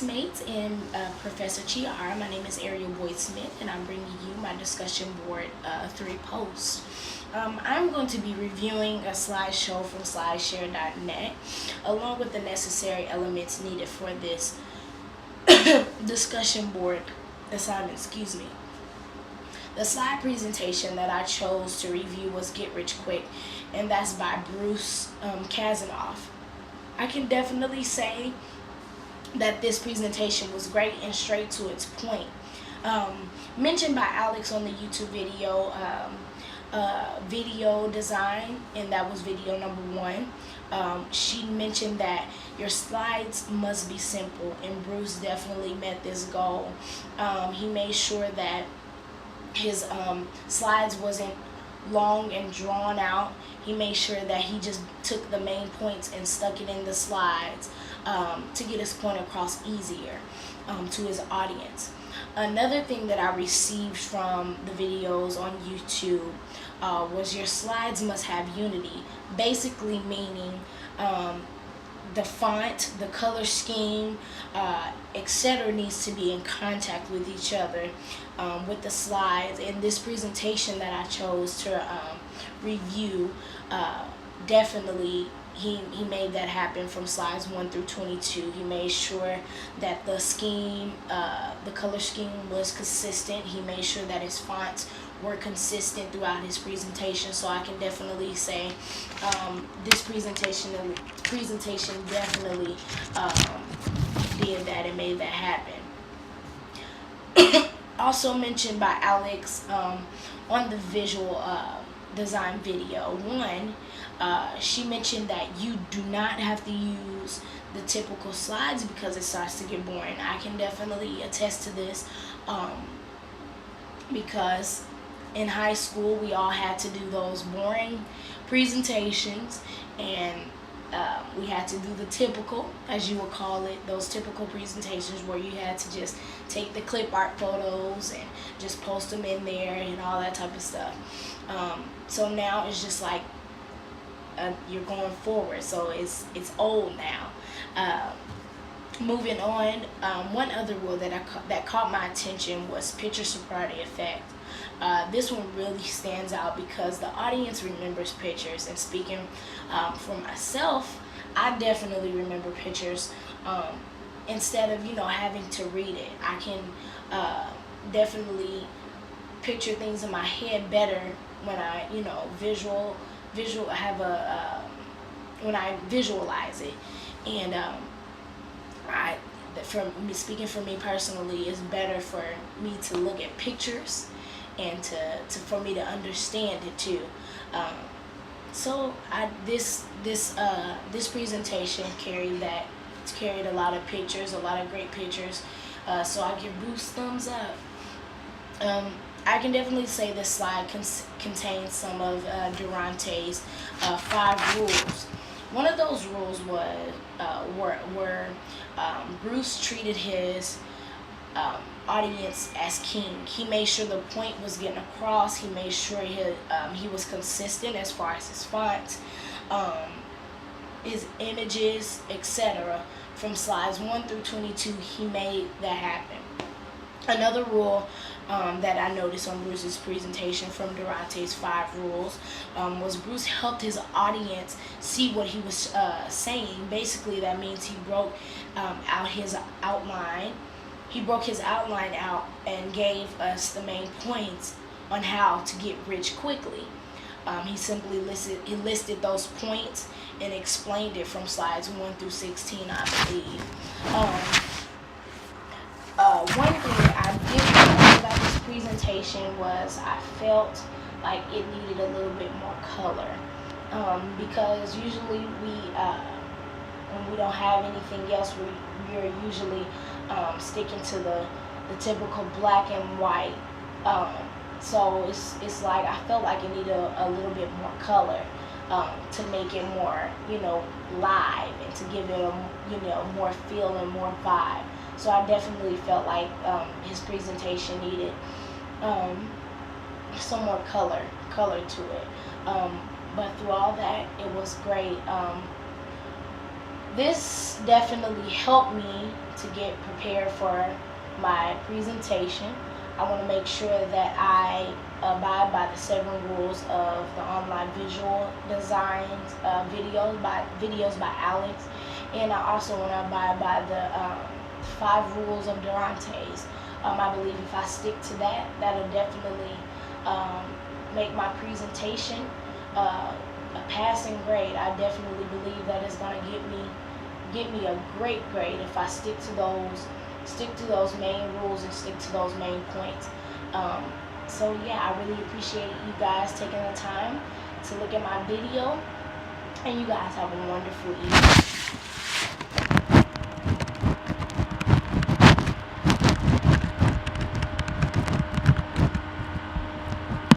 Mates and Professor Chiara. My name is Ariel Boyd Smith, and I'm bringing you my discussion board 3 posts. I'm going to be reviewing a slideshow from slideshare.net along with the necessary elements needed for this discussion board assignment. The slide presentation that I chose to review was Get Rich Quick, and that's by Bruce Kazanoff. I can definitely say that this presentation was great and straight to its point. Mentioned by Alex on the YouTube video, video design, and that was video number 1. She mentioned that your slides must be simple, and Bruce definitely met this goal. He made sure that his slides wasn't long and drawn out. He made sure that he just took the main points and stuck it in the slides to get his point across easier to his audience. Another thing that I received from the videos on YouTube was your slides must have unity, basically meaning the font, the color scheme, etc. needs to be in contact with each other with the slides. In this presentation that I chose to review, definitely he made that happen from slides 1 through 22. He made sure that the scheme, the color scheme was consistent. He made sure that his fonts were consistent throughout his presentation. So I can definitely say this presentation definitely did that and made that happen. Also mentioned by Alex on the visual design video 1, she mentioned that you do not have to use the typical slides because it starts to get boring. I can definitely attest to this because in high school we all had to do those boring presentations, and we had to do the typical, as you would call it, those typical presentations where you had to just take the clip art photos and just post them in there and all that type of stuff. So now it's just like you're going forward, so it's old now. Moving on, one other rule that caught my attention was picture sobriety effect. This one really stands out because the audience remembers pictures, and speaking for myself, I definitely remember pictures. Instead of having to read it, I can definitely picture things in my head better when I when I visualize it. And speaking for me personally, it's better for me to look at pictures and for me to understand it too. So this presentation carried a lot of pictures, a lot of great pictures. So I give Bruce thumbs up. I can definitely say this slide contains some of Durante's 5 rules. One of those rules were Bruce treated his audience as king. He made sure the point was getting across. He made sure he was consistent as far as his fonts, his images, etc. From slides 1 through 22, he made that happen. Another rule that I noticed on Bruce's presentation from Durante's 5 rules was Bruce helped his audience see what he was saying. Basically, that means he broke out his outline. He broke his outline out and gave us the main points on how to get rich quickly. He simply listed those points and explained it from slides 1 through 16, I believe. One thing I did like about this presentation was I felt like it needed a little bit more color, because usually when we don't have anything else, we're usually sticking to the typical black and white. So it's like I felt like it needed a little bit more color to make it more live and to give it a more feel and more vibe. So I definitely felt like his presentation needed some more color to it. But through all that, it was great. this definitely helped me to get prepared for my presentation. I want to make sure that I abide by the 7 rules of the online visual designs videos by Alex, and I also want to abide by the 5 rules of Durante's. I believe if I stick to that, that'll definitely make my presentation a passing grade. I definitely believe that it's going to get me a great grade if I stick to those main rules and stick to those main points. So yeah, I really appreciate you guys taking the time to look at my video, and you guys have a wonderful evening.